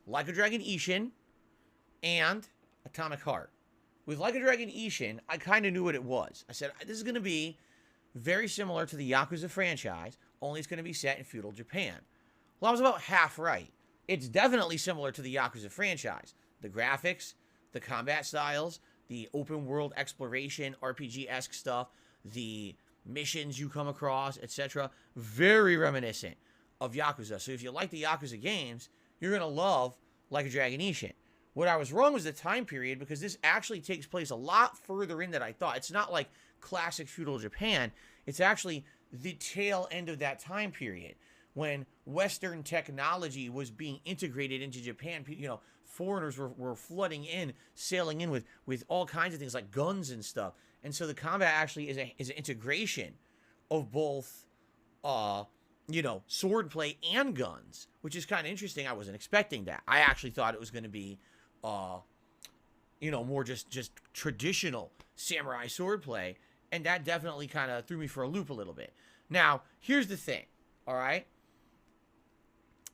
Like a Dragon Ishin and Atomic Heart. With Like a Dragon Ishin, I kind of knew what it was. I said, this is going to be very similar to the Yakuza franchise, only it's going to be set in feudal Japan. Well, I was about half right. It's definitely similar to the Yakuza franchise. The graphics, the combat styles, the open world exploration, RPG-esque stuff, the missions you come across, etc. Very reminiscent of Yakuza. So if you like the Yakuza games, you're going to love Like a Dragon Ishin. What I was wrong was the time period, because this actually takes place a lot further in than I thought. It's not like classic feudal Japan. It's actually the tail end of that time period when Western technology was being integrated into Japan. You know, foreigners were flooding in, sailing in with all kinds of things like guns and stuff. And so the combat actually is an integration of both, you know, swordplay and guns, which is kind of interesting. I wasn't expecting that. I actually thought it was going to be, you know, more just traditional samurai swordplay, and that definitely kind of threw me for a loop a little bit. Now, here's the thing, all right?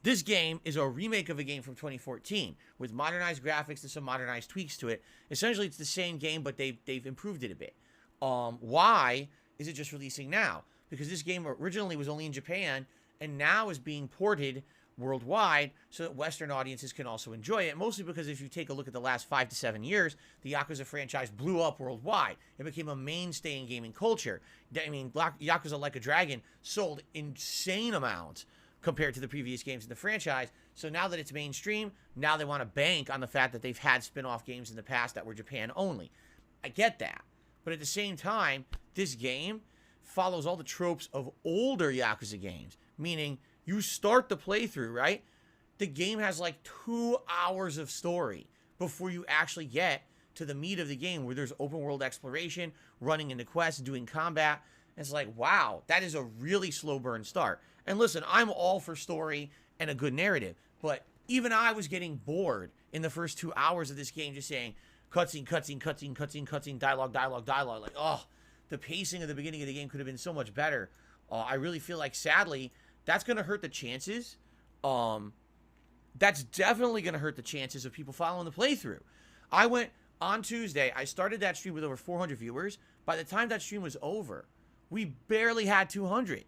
This game is a remake of a game from 2014 with modernized graphics and some modernized tweaks to it. Essentially, it's the same game, but they've improved it a bit. Why is it just releasing now? Because this game originally was only in Japan and now is being ported worldwide so that Western audiences can also enjoy it. Mostly because if you take a look at the last 5 to 7 years, the Yakuza franchise blew up worldwide. It became a mainstay in gaming culture. I mean, Yakuza Like a Dragon sold insane amounts compared to the previous games in the franchise. So now that it's mainstream, now they want to bank on the fact that they've had spin-off games in the past that were Japan only. I get that. But at the same time, this game follows all the tropes of older Yakuza games. Meaning, you start the playthrough, right? The game has like 2 hours of story before you actually get to the meat of the game, where there's open world exploration, running into quests, doing combat. And it's like, wow, that is a really slow burn start. And listen, I'm all for story and a good narrative, but even I was getting bored in the first 2 hours of this game, just saying cutscene, cutscene, cutscene, cutscene, cutscene, dialogue, dialogue, dialogue. Like, oh, the pacing of the beginning of the game could have been so much better. I really feel like, sadly, that's going to hurt the chances. That's definitely going to hurt the chances of people following the playthrough. I went on Tuesday, I started that stream with over 400 viewers. By the time that stream was over, we barely had 200.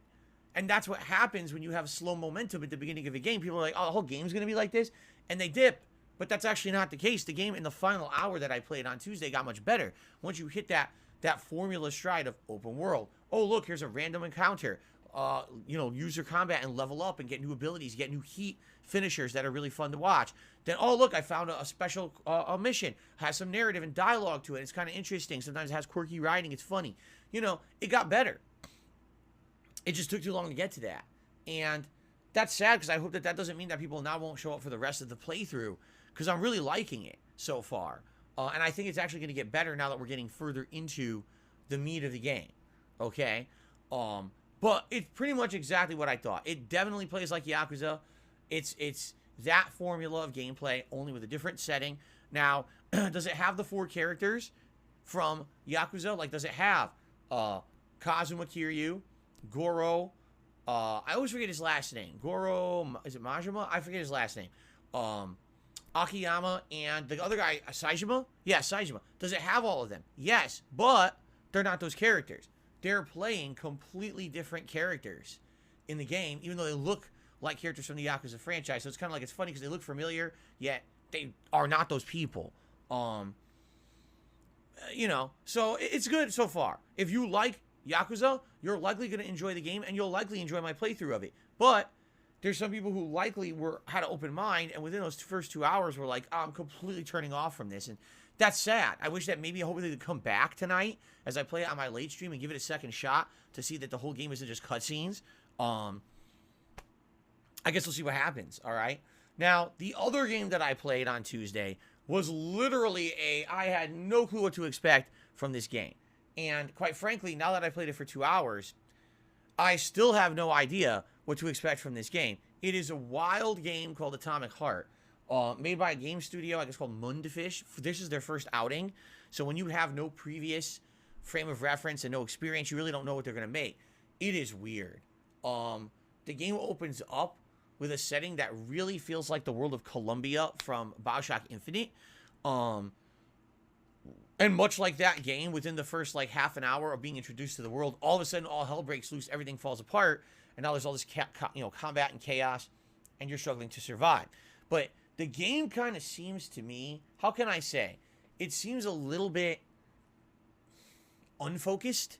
And that's what happens when you have slow momentum at the beginning of a game. People are like, oh, the whole game's going to be like this. And they dip. But that's actually not the case. The game in the final hour that I played on Tuesday got much better. Once you hit that formula stride of open world. Oh, look, here's a random encounter. You know, use your combat and level up and get new abilities, get new heat finishers that are really fun to watch. Then, oh, look, I found a special a mission. Has some narrative and dialogue to it. It's kind of interesting. Sometimes it has quirky writing. It's funny. You know, it got better. It just took too long to get to that. And that's sad, because I hope that doesn't mean that people now won't show up for the rest of the playthrough, because I'm really liking it so far. And I think it's actually going to get better now that we're getting further into the meat of the game. Okay? But it's pretty much exactly what I thought. It definitely plays like Yakuza. It's that formula of gameplay, only with a different setting. Now, does it have the 4 characters from Yakuza? Like, does it have Kazuma Kiryu, Goro, I always forget his last name. Goro, is it Majima? I forget his last name. Akiyama, and the other guy, Saejima? Yeah, Saejima. Does it have all of them? Yes, but they're not those characters. They're playing completely different characters in the game, even though they look like characters from the Yakuza franchise. So it's kind of like, it's funny because they look familiar, yet they are not those people. You know, so it's good so far. If you like Yakuza, you're likely going to enjoy the game, and you'll likely enjoy my playthrough of it. But there's some people who likely had an open mind, and within those first 2 hours were like, oh, I'm completely turning off from this. And that's sad. I wish that maybe hopefully they'd come back tonight as I play it on my late stream and give it a second shot to see that the whole game isn't just cutscenes. I guess we'll see what happens, all right? Now, the other game that I played on Tuesday was literally I had no clue what to expect from this game. And quite frankly, now that I played it for 2 hours, I still have no idea what to expect from this game. It is a wild game called Atomic Heart, made by a game studio, I guess, called Mundifish. This is their first outing. So when you have no previous frame of reference and no experience, you really don't know what they're going to make. It is weird. The game opens up with a setting that really feels like the world of Columbia from BioShock Infinite. And much like that game, within the first like half an hour of being introduced to the world, all of a sudden all hell breaks loose, everything falls apart, and now there's all this combat and chaos, and you're struggling to survive. But the game kind of seems to me, how can I say, it seems a little bit unfocused,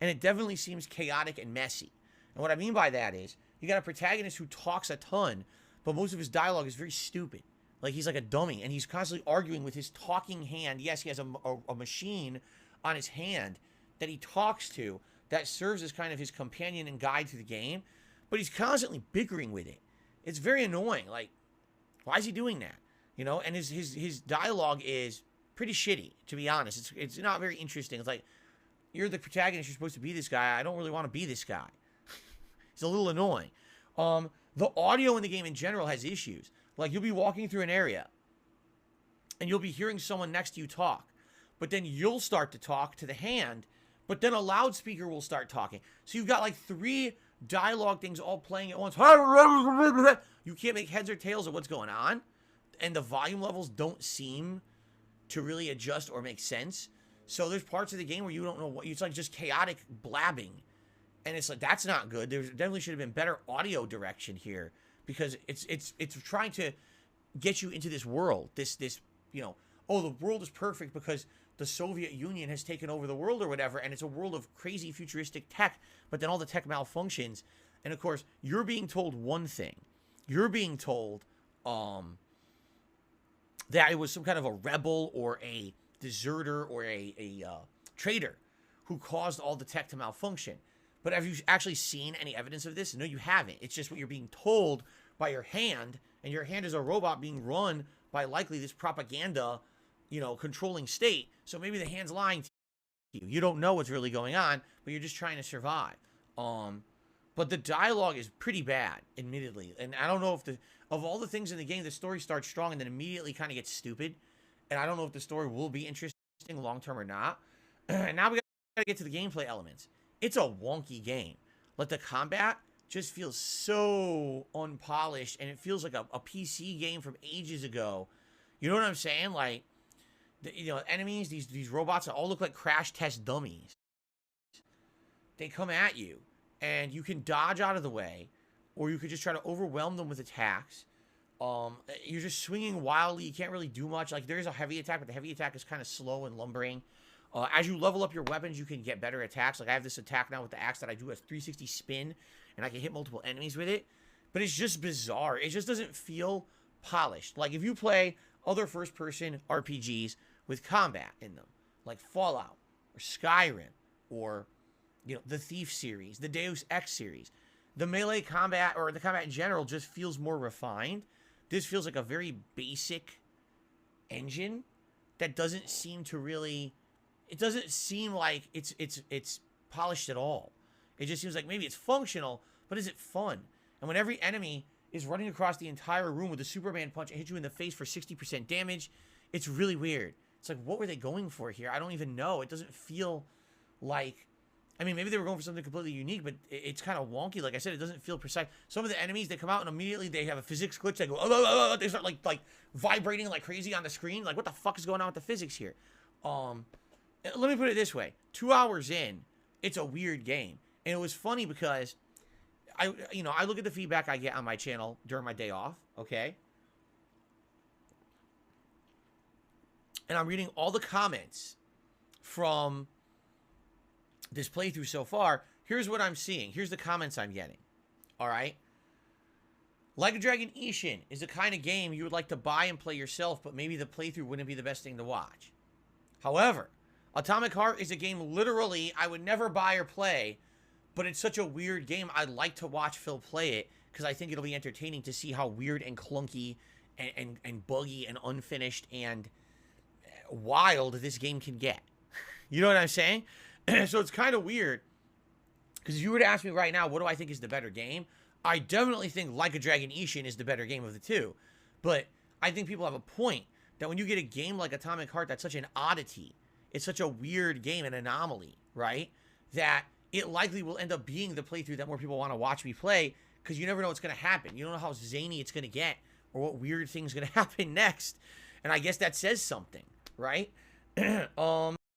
and it definitely seems chaotic and messy. And what I mean by that is, you got a protagonist who talks a ton, but most of his dialogue is very stupid. Like, he's like a dummy, and he's constantly arguing with his talking hand. Yes, he has a machine on his hand that he talks to that serves as kind of his companion and guide through the game, but he's constantly bickering with it. It's very annoying. Like, why is he doing that? You know, and his dialogue is pretty shitty, to be honest. It's not very interesting. It's like, you're the protagonist, you're supposed to be this guy. I don't really want to be this guy. It's a little annoying. The audio in the game in general has issues. Like, you'll be walking through an area, and you'll be hearing someone next to you talk, but then you'll start to talk to the hand, but then a loudspeaker will start talking. So you've got like 3 dialogue things all playing at once. You can't make heads or tails of what's going on, and the volume levels don't seem to really adjust or make sense. So there's parts of the game where you don't know what, it's like just chaotic blabbing. And it's like, that's not good. There definitely should have been better audio direction here, because it's trying to get you into this world. This you know, oh, the world is perfect because the Soviet Union has taken over the world or whatever, and it's a world of crazy futuristic tech, but then all the tech malfunctions. And of course, you're being told one thing. You're being told that it was some kind of a rebel or a deserter or a traitor who caused all the tech to malfunction. But have you actually seen any evidence of this? No, you haven't. It's just what you're being told by your hand, and your hand is a robot being run by likely this propaganda, you know, controlling state. So maybe the hand's lying to you. You don't know what's really going on, but you're just trying to survive. But the dialogue is pretty bad, admittedly. And I don't know if of all the things in the game, the story starts strong and then immediately kind of gets stupid. And I don't know if the story will be interesting long-term or not. And now we got to get to the gameplay elements. It's a wonky game. Like, the combat just feels so unpolished, and it feels like a PC game from ages ago. You know what I'm saying? Like, you know, enemies, these robots that all look like crash test dummies. They come at you, and you can dodge out of the way, or you could just try to overwhelm them with attacks. You're just swinging wildly. You can't really do much. Like, there's a heavy attack, but the heavy attack is kind of slow and lumbering. As you level up your weapons, you can get better attacks. Like, I have this attack now with the axe that I do a 360 spin, and I can hit multiple enemies with it. But it's just bizarre. It just doesn't feel polished. Like, if you play other first-person RPGs with combat in them, like Fallout or Skyrim or, you know, the Thief series, the Deus Ex series, the melee combat or the combat in general just feels more refined. This feels like a very basic engine that doesn't seem to really... It doesn't seem like it's polished at all. It just seems like maybe it's functional, but is it fun? And when every enemy is running across the entire room with a Superman punch and hit you in the face for 60% damage, it's really weird. It's like, what were they going for here? I don't even know. It doesn't feel like... I mean, maybe they were going for something completely unique, but it's kind of wonky. Like I said, it doesn't feel precise. Some of the enemies, they come out and immediately they have a physics glitch. They go, oh, they start like vibrating like crazy on the screen. Like, what the fuck is going on with the physics here? Let me put it this way. 2 hours in, it's a weird game. And it was funny because I look at the feedback I get on my channel during my day off, okay? And I'm reading all the comments from this playthrough so far. Here's what I'm seeing. Here's the comments I'm getting. All right? Like a Dragon Ishin is the kind of game you would like to buy and play yourself, but maybe the playthrough wouldn't be the best thing to watch. However, Atomic Heart is a game literally I would never buy or play, but it's such a weird game I'd like to watch Phil play it, because I think it'll be entertaining to see how weird and clunky and buggy and unfinished and wild this game can get. You know what I'm saying? So it's kind of weird, because if you were to ask me right now, what do I think is the better game? I definitely think Like a Dragon Ishin is the better game of the two. But I think people have a point that when you get a game like Atomic Heart that's such an oddity, it's such a weird game, an anomaly, right? That it likely will end up being the playthrough that more people want to watch me play, because you never know what's going to happen. You don't know how zany it's going to get or what weird thing's going to happen next. And I guess that says something, right?